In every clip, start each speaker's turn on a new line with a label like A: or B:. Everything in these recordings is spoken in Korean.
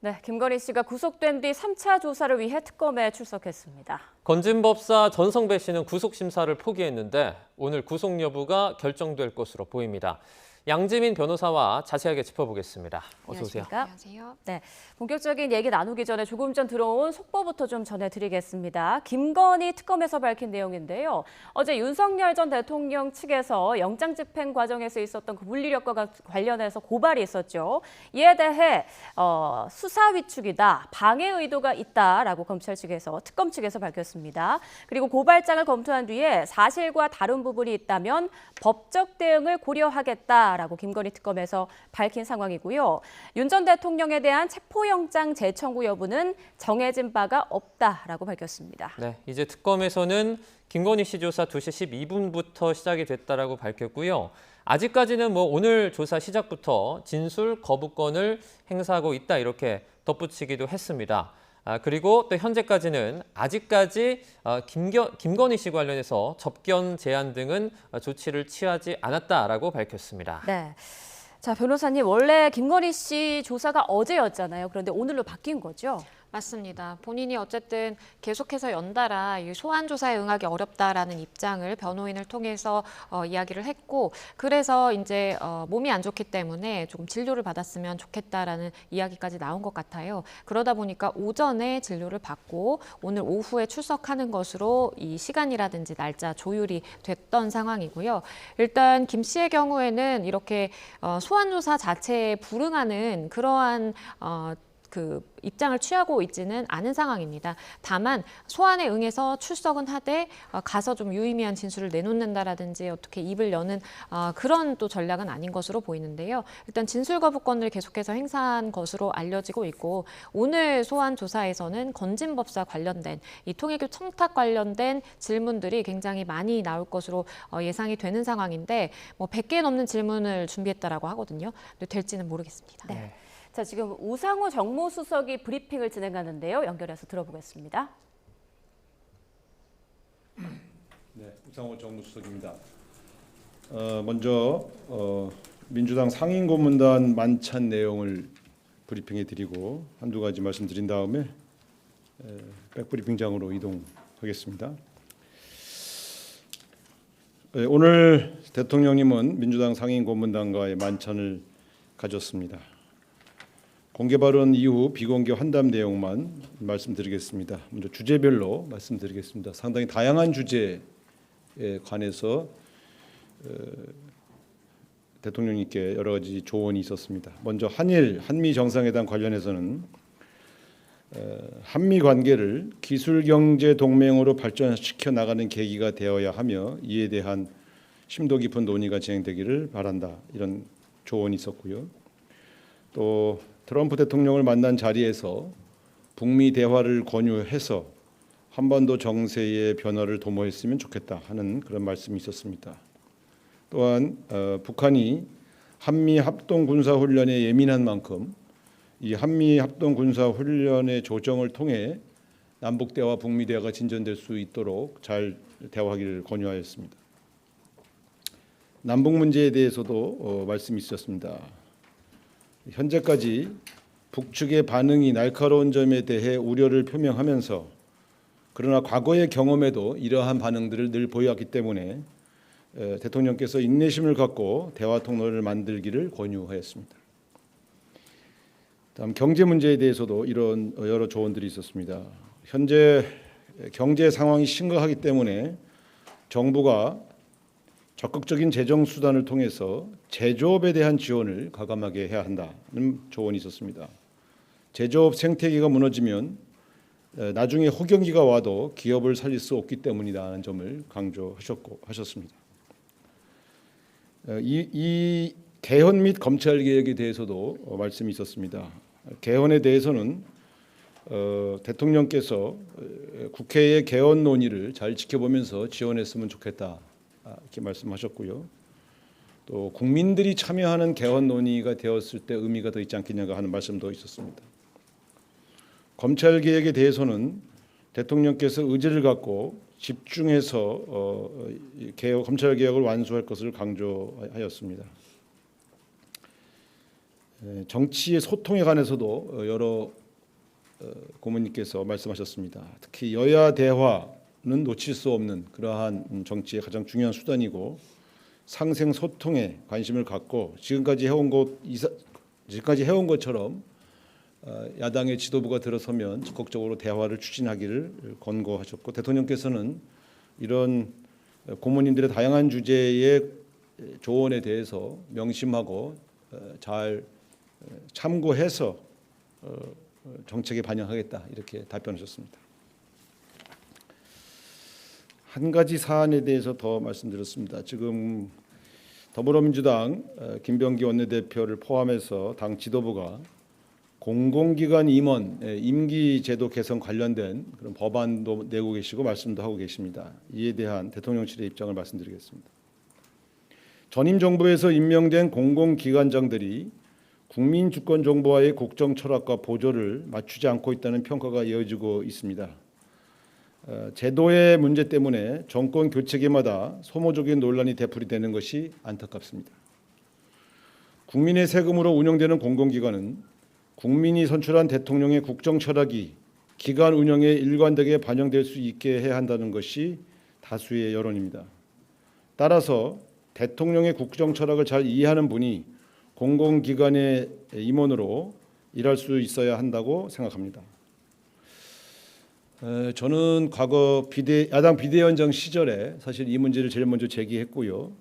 A: 네, 김건희 씨가 구속된 뒤 3차 조사를 위해 특검에 출석했습니다.
B: 건진법사 전성배 씨는 구속심사를 포기했는데 오늘 구속 여부가 결정될 것으로 보입니다. 양지민 변호사와 자세하게 짚어보겠습니다. 어서 오세요.
A: 안녕하세요. 네, 본격적인 얘기 나누기 전에 조금 전 들어온 속보부터 좀 전해드리겠습니다. 김건희 특검에서 밝힌 내용인데요. 어제 윤석열 전 대통령 측에서 영장 집행 과정에서 있었던 그 물리력과 관련해서 고발이 있었죠. 이에 대해 수사 위축이다, 방해 의도가 있다라고 검찰 측에서 특검 측에서 밝혔습니다. 그리고 고발장을 검토한 뒤에 사실과 다른 부분이 있다면 법적 대응을 고려하겠다라고 김건희 특검에서 밝힌 상황이고요. 윤 전 대통령에 대한 체포영장 재청구 여부는 정해진 바가 없다라고 밝혔습니다.
B: 네, 이제 특검에서는 김건희 씨 조사 2시 12분부터 시작이 됐다라고 밝혔고요. 아직까지는 오늘 조사 시작부터 진술 거부권을 행사하고 있다 이렇게 덧붙이기도 했습니다. 그리고 또 현재까지는 아직까지 김건희 씨 관련해서 접견 제한 등은 조치를 취하지 않았다라고 밝혔습니다.
A: 네. 자, 변호사님, 원래 김건희 씨 조사가 어제였잖아요. 그런데 오늘로 바뀐 거죠?
C: 맞습니다. 본인이 어쨌든 계속해서 연달아 소환 조사에 응하기 어렵다라는 입장을 변호인을 통해서 이야기를 했고, 그래서 이제 몸이 안 좋기 때문에 조금 진료를 받았으면 좋겠다라는 이야기까지 나온 것 같아요. 그러다 보니까 오전에 진료를 받고 오늘 오후에 출석하는 것으로 이 시간이라든지 날짜 조율이 됐던 상황이고요. 일단 김 씨의 경우에는 이렇게 소환 조사 자체에 불응하는 그러한 그 입장을 취하고 있지는 않은 상황입니다. 다만 소환에 응해서 출석은 하되 가서 좀 유의미한 진술을 내놓는다라든지 어떻게 입을 여는 그런 또 전략은 아닌 것으로 보이는데요. 일단 진술 거부권을 계속해서 행사한 것으로 알려지고 있고, 오늘 소환 조사에서는 건진법사 관련된 이 통일교 청탁 관련된 질문들이 굉장히 많이 나올 것으로 예상이 되는 상황인데 100개 넘는 질문을 준비했다라고 하거든요. 근데 될지는 모르겠습니다.
A: 네. 자, 지금 우상호 정무수석이 브리핑을 진행하는데요. 연결해서 들어보겠습니다.
D: 네, 우상호 정무수석입니다. 먼저 민주당 상임고문단 만찬 내용을 브리핑해드리고 한두 가지 말씀드린 다음에 백브리핑장으로 이동하겠습니다. 오늘 대통령님은 민주당 상임고문단과의 만찬을 가졌습니다. 공개 발언 이후 비공개 환담 내용만 말씀드리겠습니다. 먼저 주제별로 말씀드리겠습니다. 상당히 다양한 주제에 관해서 대통령님께 여러 가지 조언이 있었습니다. 먼저 한미 정상회담 관련해서는 한미 관계를 기술경제 동맹으로 발전시켜 나가는 계기가 되어야 하며 이에 대한 심도 깊은 논의가 진행되기를 바란다, 이런 조언이 있었고요. 또 트럼프 대통령을 만난 자리에서 북미 대화를 권유해서 한반도 정세의 변화를 도모했으면 좋겠다 하는 그런 말씀이 있었습니다. 또한 북한이 한미 합동 군사 훈련에 예민한 만큼 이 한미 합동 군사 훈련의 조정을 통해 남북 대화, 북미 대화가 진전될 수 있도록 잘 대화하기를 권유하였습니다. 남북 문제에 대해서도 말씀이 있었습니다. 현재까지 북측의 반응이 날카로운 점에 대해 우려를 표명하면서 그러나 과거의 경험에도 이러한 반응들을 늘 보여왔기 때문에 대통령께서 인내심을 갖고 대화 통로를 만들기를 권유하였습니다. 다음 경제 문제에 대해서도 이런 여러 조언들이 있었습니다. 현재 경제 상황이 심각하기 때문에 정부가 적극적인 재정 수단을 통해서 제조업에 대한 지원을 과감하게 해야 한다는 조언이 있었습니다. 제조업 생태계가 무너지면 나중에 호경기가 와도 기업을 살릴 수 없기 때문이라는 점을 강조하셨습니다. 이 개헌 및 검찰 개혁에 대해서도 말씀이 있었습니다. 개헌에 대해서는 대통령께서 국회의 개헌 논의를 잘 지켜보면서 지원했으면 좋겠다, 이렇게 말씀하셨고요. 또 국민들이 참여하는 개헌 논의가 되었을 때 의미가 더 있지 않겠냐가 하는 말씀도 있었습니다. 검찰 개혁에 대해서는 대통령께서 의지를 갖고 집중해서 검찰 개혁을 완수할 것을 강조하였습니다. 정치의 소통에 관해서도 여러 고문님께서 말씀하셨습니다. 특히 여야 대화는 놓칠 수 없는 그러한 정치의 가장 중요한 수단이고 상생 소통에 관심을 갖고 지금까지 해온 것처럼 야당의 지도부가 들어서면 적극적으로 대화를 추진하기를 권고하셨고 대통령께서는 이런 고문님들의 다양한 주제의 조언에 대해서 명심하고 잘 참고해서 정책에 반영하겠다 이렇게 답변하셨습니다. 한 가지 사안에 대해서 더 말씀드렸습니다. 지금 더불어민주당 김병기 원내대표를 포함해서 당 지도부가 공공기관 임원 임기 제도 개선 관련된 그런 법안도 내고 계시고 말씀도 하고 계십니다. 이에 대한 대통령실의 입장을 말씀드리겠습니다. 전임 정부에서 임명된 공공기관장들이 국민 주권 정보와의 국정 철학과 보조를 맞추지 않고 있다는 평가가 이어지고 있습니다. 제도의 문제 때문에 정권 교체기마다 소모적인 논란이 되풀이되는 것이 안타깝습니다. 국민의 세금으로 운영되는 공공기관은 국민이 선출한 대통령의 국정 철학이 기관 운영에 일관되게 반영될 수 있게 해야 한다는 것이 다수의 여론입니다. 따라서 대통령의 국정 철학을 잘 이해하는 분이 공공기관의 임원으로 일할 수 있어야 한다고 생각합니다. 저는 과거 야당 비대위원장 시절에 사실 이 문제를 제일 먼저 제기했고요.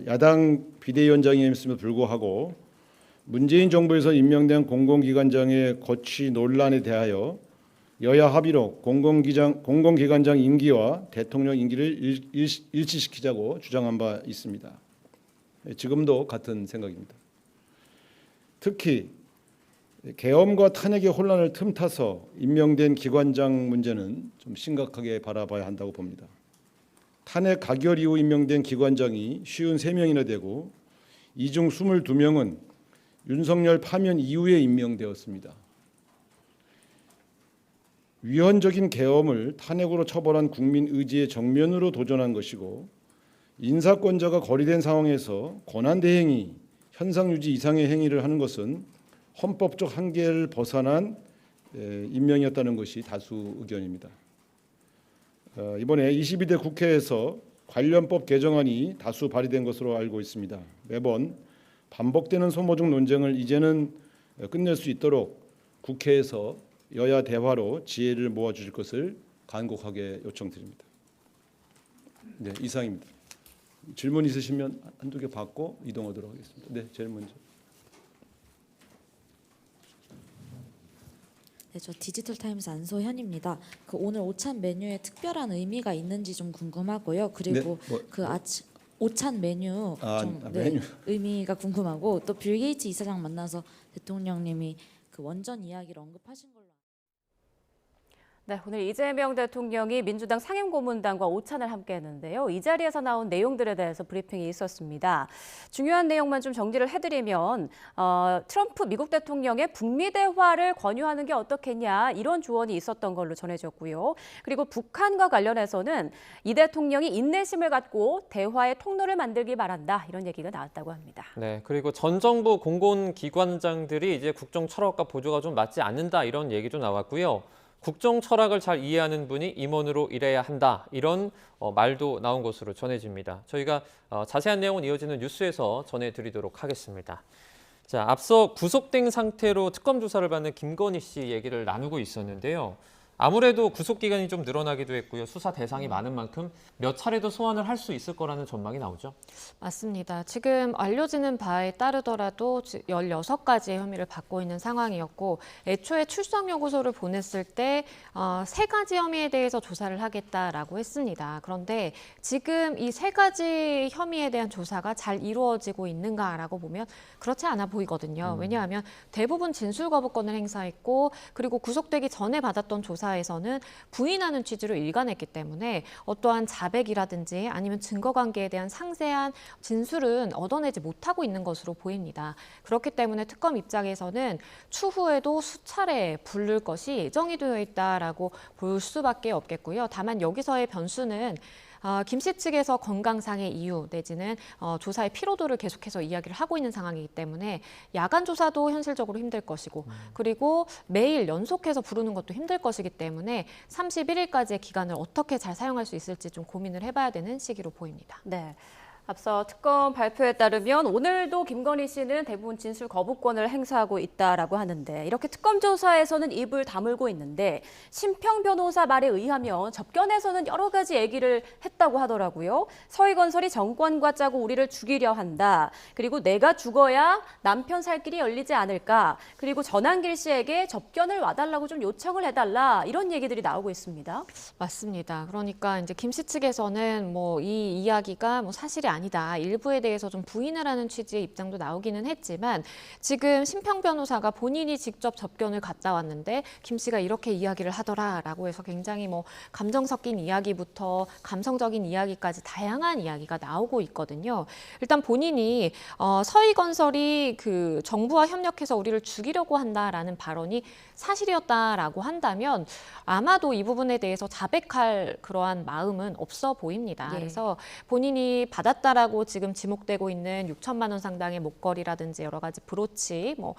D: 야당 비대위원장이었음에도 불구하고 문재인 정부에서 임명된 공공기관장의 거취 논란에 대하여 여야 합의로 공공기관장 임기와 대통령 임기를 일치시키자고 주장한 바 있습니다. 지금도 같은 생각입니다. 특히 계엄과 탄핵의 혼란을 틈타서 임명된 기관장 문제는 좀 심각하게 바라봐야 한다고 봅니다. 탄핵 가결 이후 임명된 기관장이 53명이나 되고 이 중 22명은 윤석열 파면 이후에 임명되었습니다. 위헌적인 계엄을 탄핵으로 처벌한 국민 의지에 정면으로 도전한 것이고 인사권자가 거리된 상황에서 권한대행이 현상유지 이상의 행위를 하는 것은 헌법적 한계를 벗어난 임명이었다는 것이 다수 의견입니다. 이번에 22대 국회에서 관련법 개정안이 다수 발의된 것으로 알고 있습니다. 매번 반복되는 소모적 논쟁을 이제는 끝낼 수 있도록 국회에서 여야 대화로 지혜를 모아주실 것을 간곡하게 요청드립니다. 네, 이상입니다. 질문 있으시면 한두 개 받고 이동하도록 하겠습니다. 네, 제일 먼저.
E: 네, 저 디지털타임스 안소현입니다. 오늘 오찬 메뉴에 특별한 의미가 있는지 좀 궁금하고요. 그리고
D: 네,
E: 오찬 메뉴
D: 메뉴.
E: 의미가 궁금하고 또 빌 게이츠 이사장 만나서 대통령님이 원전 이야기를 언급하신 걸로.
A: 네, 오늘 이재명 대통령이 민주당 상임고문단과 오찬을 함께 했는데요. 이 자리에서 나온 내용들에 대해서 브리핑이 있었습니다. 중요한 내용만 좀 정리를 해드리면 트럼프 미국 대통령의 북미 대화를 권유하는 게 어떻겠냐 이런 조언이 있었던 걸로 전해졌고요. 그리고 북한과 관련해서는 이 대통령이 인내심을 갖고 대화의 통로를 만들기 바란다 이런 얘기가 나왔다고 합니다.
B: 네, 그리고 전 정부 공공기관장들이 이제 국정 철학과 보조가 좀 맞지 않는다 이런 얘기도 나왔고요. 국정 철학을 잘 이해하는 분이 임원으로 일해야 한다 이런 말도 나온 것으로 전해집니다. 저희가 자세한 내용은 이어지는 뉴스에서 전해드리도록 하겠습니다. 자, 앞서 구속된 상태로 특검 조사를 받는 김건희 씨 얘기를 나누고 있었는데요. 아무래도 구속 기간이 좀 늘어나기도 했고요. 수사 대상이 많은 만큼 몇 차례 더 소환을 할 수 있을 거라는 전망이 나오죠.
C: 맞습니다. 지금 알려지는 바에 따르더라도 16가지의 혐의를 받고 있는 상황이었고 애초에 출석 요구서를 보냈을 때 3가지 혐의에 대해서 조사를 하겠다라고 했습니다. 그런데 지금 이 3가지 혐의에 대한 조사가 잘 이루어지고 있는가라고 보면 그렇지 않아 보이거든요. 왜냐하면 대부분 진술 거부권을 행사했고 그리고 구속되기 전에 받았던 조사에서는 부인하는 취지로 일관했기 때문에 어떠한 자백이라든지 아니면 증거관계에 대한 상세한 진술은 얻어내지 못하고 있는 것으로 보입니다. 그렇기 때문에 특검 입장에서는 추후에도 수차례 부를 것이 예정이 되어 있다라고 볼 수밖에 없겠고요. 다만 여기서의 변수는 김 씨 측에서 건강상의 이유 내지는 조사의 피로도를 계속해서 이야기를 하고 있는 상황이기 때문에 야간 조사도 현실적으로 힘들 것이고 그리고 매일 연속해서 부르는 것도 힘들 것이기 때문에 31일까지의 기간을 어떻게 잘 사용할 수 있을지 좀 고민을 해봐야 되는 시기로 보입니다.
A: 네. 앞서 특검 발표에 따르면 오늘도 김건희 씨는 대부분 진술 거부권을 행사하고 있다라고 하는데 이렇게 특검 조사에서는 입을 다물고 있는데 심평 변호사 말에 의하면 접견에서는 여러 가지 얘기를 했다고 하더라고요. 서희건설이 정권과 짜고 우리를 죽이려 한다. 그리고 내가 죽어야 남편 살 길이 열리지 않을까. 그리고 전한길 씨에게 접견을 와달라고 좀 요청을 해달라. 이런 얘기들이 나오고 있습니다.
C: 맞습니다. 그러니까 이제 김 씨 측에서는 뭐 이 이야기가 뭐 사실이 아니다. 일부에 대해서 좀 부인을 하는 취지의 입장도 나오기는 했지만 지금 심평 변호사가 본인이 직접 접견을 갔다 왔는데 김 씨가 이렇게 이야기를 하더라라고 해서 굉장히 뭐 감정 섞인 이야기부터 감성적인 이야기까지 다양한 이야기가 나오고 있거든요. 일단 본인이 서희건설이 그 정부와 협력해서 우리를 죽이려고 한다라는 발언이 사실이었다라고 한다면 아마도 이 부분에 대해서 자백할 그러한 마음은 없어 보입니다.
A: 예.
C: 그래서 본인이 받았다라고 지금 지목되고 있는 6천만 원 상당의 목걸이라든지 여러 가지 브로치 뭐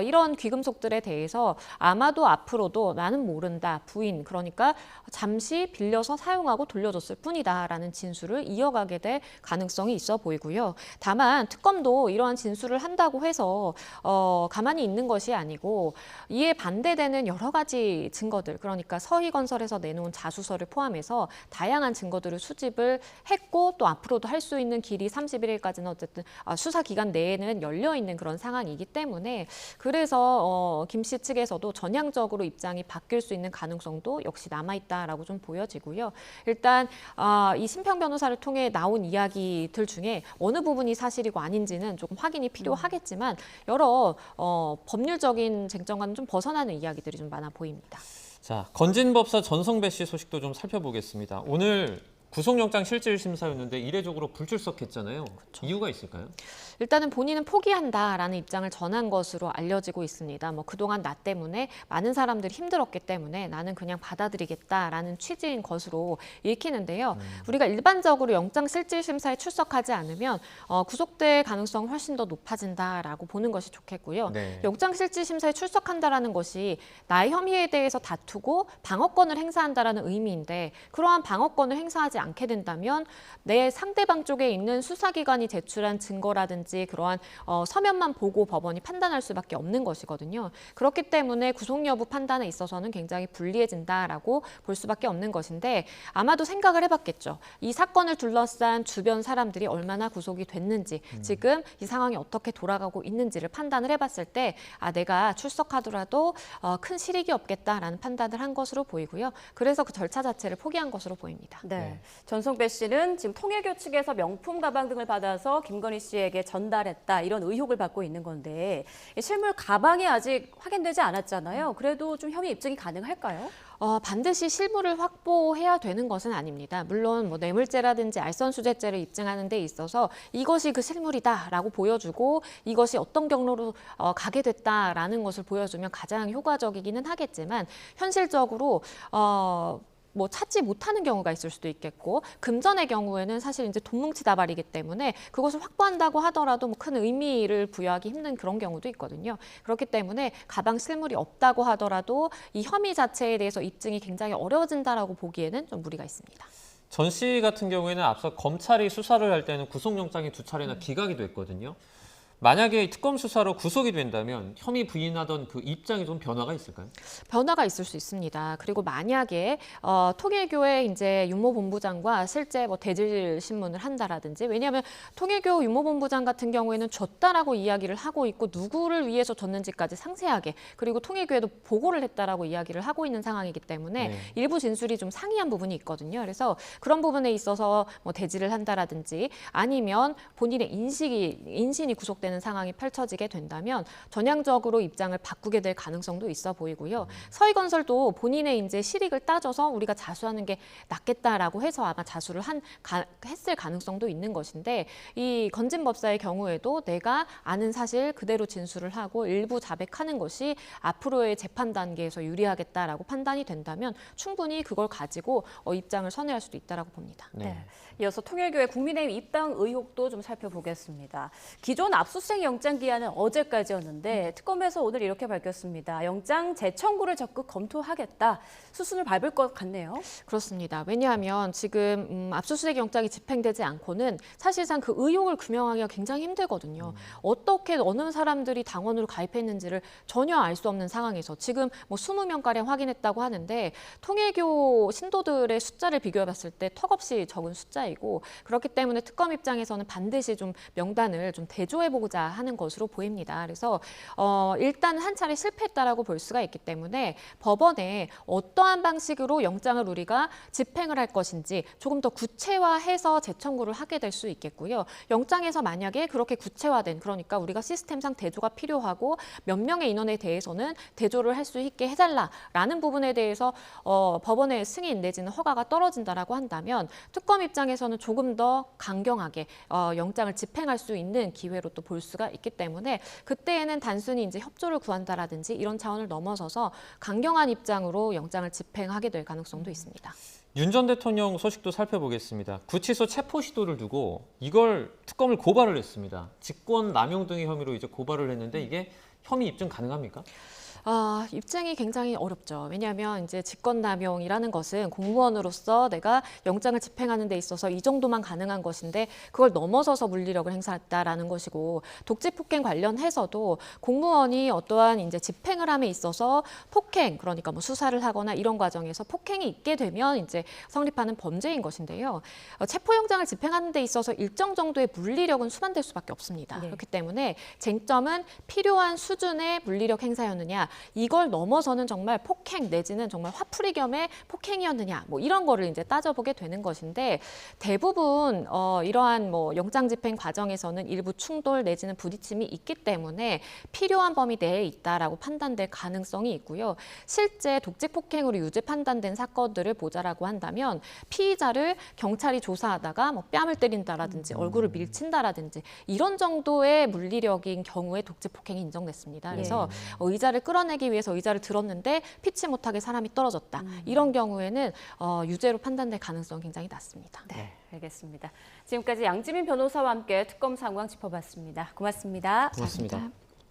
C: 이런 귀금속들에 대해서 아마도 앞으로도 나는 모른다 부인 그러니까 잠시 빌려서 사용하고 돌려줬을 뿐이다라는 진술을 이어가게 될 가능성이 있어 보이고요. 다만 특검도 이러한 진술을 한다고 해서 가만히 있는 것이 아니고 이에 반대되는 여러 가지 증거들 그러니까 서희건설에서 내놓은 자수서를 포함해서 다양한 증거들을 수집을 했고 또 앞으로도 할 수 있는 길이 31일까지는 어쨌든 수사 기간 내에는 열려 있는 그런 상황이기 때문에 그래서 김 씨 측에서도 전향적으로 입장이 바뀔 수 있는 가능성도 역시 남아 있다라고 좀 보여지고요. 일단 이 심평 변호사를 통해 나온 이야기들 중에 어느 부분이 사실이고 아닌지는 조금 확인이 필요하겠지만 여러 법률적인 쟁점과는 좀 벗어나는 이야기들이 좀 많아 보입니다.
B: 자, 건진법사 전성배 씨 소식도 좀 살펴보겠습니다. 오늘 구속영장 실질심사였는데 이례적으로 불출석했잖아요. 이유가 있을까요?
C: 일단은 본인은 포기한다라는 입장을 전한 것으로 알려지고 있습니다. 뭐 그동안 나 때문에 많은 사람들이 힘들었기 때문에 나는 그냥 받아들이겠다라는 취지인 것으로 읽히는데요. 우리가 일반적으로 영장실질심사에 출석하지 않으면 구속될 가능성이 훨씬 더 높아진다라고 보는 것이 좋겠고요.
B: 네.
C: 영장실질심사에 출석한다라는 것이 나의 혐의에 대해서 다투고 방어권을 행사한다라는 의미인데 그러한 방어권을 행사하지 않게 된다면 내 상대방 쪽에 있는 수사기관이 제출한 증거라든지 그러한 서면만 보고 법원이 판단할 수밖에 없는 것이거든요. 그렇기 때문에 구속 여부 판단에 있어서는 굉장히 불리해진다라고 볼 수밖에 없는 것인데 아마도 생각을 해봤겠죠. 이 사건을 둘러싼 주변 사람들이 얼마나 구속이 됐는지 지금 이 상황이 어떻게 돌아가고 있는지를 판단을 해봤을 때 내가 출석하더라도 큰 실익이 없겠다라는 판단을 한 것으로 보이고요. 그래서 그 절차 자체를 포기한 것으로 보입니다.
A: 네. 전성배 씨는 지금 통일교 측에서 명품 가방 등을 받아서 김건희 씨에게 전달했다 이런 의혹을 받고 있는 건데 실물 가방이 아직 확인되지 않았잖아요. 그래도 좀 혐의 입증이 가능할까요?
C: 반드시 실물을 확보해야 되는 것은 아닙니다. 물론 뭐 뇌물죄라든지 알선수재죄를 입증하는 데 있어서 이것이 그 실물이다라고 보여주고 이것이 어떤 경로로 가게 됐다라는 것을 보여주면 가장 효과적이기는 하겠지만 현실적으로 뭐 찾지 못하는 경우가 있을 수도 있겠고 금전의 경우에는 사실 이제 돈 뭉치다발이기 때문에 그것을 확보한다고 하더라도 뭐 큰 의미를 부여하기 힘든 그런 경우도 있거든요. 그렇기 때문에 가방 실물이 없다고 하더라도 이 혐의 자체에 대해서 입증이 굉장히 어려워진다라고 보기에는 좀 무리가 있습니다.
B: 전 씨 같은 경우에는 앞서 검찰이 수사를 할 때는 구속영장이 2차례나 기각이 됐거든요. 만약에 특검 수사로 구속이 된다면 혐의 부인하던 그 입장이 좀 변화가 있을까요?
C: 변화가 있을 수 있습니다. 그리고 만약에 통일교의 이제 윤모본부장과 실제 뭐 대질 신문을 한다라든지 왜냐하면 통일교 윤모본부장 같은 경우에는 줬다라고 이야기를 하고 있고 누구를 위해서 줬는지까지 상세하게 그리고 통일교에도 보고를 했다라고 이야기를 하고 있는 상황이기 때문에
B: 네.
C: 일부 진술이 좀 상이한 부분이 있거든요. 그래서 그런 부분에 있어서 뭐 대질을 한다라든지 아니면 본인의 인신이 구속되는 되는 상황이 펼쳐지게 된다면 전향적으로 입장을 바꾸게 될 가능성도 있어 보이고요. 서희건설도 본인의 이제 실익을 따져서 우리가 자수하는 게 낫겠다라고 해서 아마 자수를 했을 가능성도 있는 것인데 이 건진법사의 경우에도 내가 아는 사실 그대로 진술을 하고 일부 자백하는 것이 앞으로의 재판 단계에서 유리하겠다라고 판단이 된다면 충분히 그걸 가지고 입장을 선회할 수도 있다라고 봅니다.
A: 네. 이어서 통일교회 국민의힘 입당 의혹도 좀 살펴보겠습니다. 기존 압수수색 영장 기한은 어제까지였는데 특검에서 오늘 이렇게 밝혔습니다. 영장 재청구를 적극 검토하겠다. 수순을 밟을 것 같네요.
C: 그렇습니다. 왜냐하면 지금 압수수색 영장이 집행되지 않고는 사실상 그 의혹을 규명하기가 굉장히 힘들거든요. 어떻게 어느 사람들이 당원으로 가입했는지를 전혀 알 수 없는 상황에서 지금 뭐 20명가량 확인했다고 하는데 통일교 신도들의 숫자를 비교해봤을 때 턱없이 적은 숫자이고 그렇기 때문에 특검 입장에서는 반드시 좀 명단을 좀 대조해보고자 하는 것으로 보입니다. 그래서 일단 한 차례 실패했다라고 볼 수가 있기 때문에 법원에 어떠한 방식으로 영장을 우리가 집행을 할 것인지 조금 더 구체화해서 재청구를 하게 될 수 있겠고요. 영장에서 만약에 그렇게 구체화된 그러니까 우리가 시스템상 대조가 필요하고 몇 명의 인원에 대해서는 대조를 할 수 있게 해달라라는 부분에 대해서 법원의 승인 내지는 허가가 떨어진다라고 한다면 특검 입장에서는 조금 더 강경하게 영장을 집행할 수 있는 기회로 또 볼 수가 있기 때문에 그때에는 단순히 이제 협조를 구한다라든지 이런 차원을 넘어서서 강경한 입장으로 영장을 집행하게 될 가능성도 있습니다.
B: 윤 전 대통령 소식도 살펴보겠습니다. 구치소 체포 시도를 두고 이걸 특검을 고발을 했습니다. 직권 남용 등의 혐의로 이제 고발을 했는데 이게 혐의 입증 가능합니까?
C: 입증이 굉장히 어렵죠. 왜냐하면 이제 직권남용이라는 것은 공무원으로서 내가 영장을 집행하는 데 있어서 이 정도만 가능한 것인데 그걸 넘어서서 물리력을 행사했다라는 것이고 독재폭행 관련해서도 공무원이 어떠한 이제 집행을 함에 있어서 폭행 그러니까 뭐 수사를 하거나 이런 과정에서 폭행이 있게 되면 이제 성립하는 범죄인 것인데요. 체포영장을 집행하는 데 있어서 일정 정도의 물리력은 수반될 수밖에 없습니다.
A: 네.
C: 그렇기 때문에 쟁점은 필요한 수준의 물리력 행사였느냐 이걸 넘어서는 정말 폭행 내지는 정말 화풀이 겸의 폭행이었느냐 뭐 이런 거를 이제 따져보게 되는 것인데 대부분 이러한 뭐 영장 집행 과정에서는 일부 충돌 내지는 부딪힘이 있기 때문에 필요한 범위 내에 있다라고 판단될 가능성이 있고요. 실제 독직 폭행으로 유죄 판단된 사건들을 보자라고 한다면 피의자를 경찰이 조사하다가 뭐 뺨을 때린다라든지 얼굴을 밀친다라든지 이런 정도의 물리력인 경우에 독직 폭행이 인정됐습니다. 그래서 의자를 끌어내기 위해서 의자를 들었는데 피치 못하게 사람이 떨어졌다. 이런 경우에는 유죄로 판단될 가능성이 굉장히 낮습니다.
A: 네, 알겠습니다. 지금까지 양지민 변호사와 함께 특검 상황 짚어봤습니다. 고맙습니다.
B: 고맙습니다.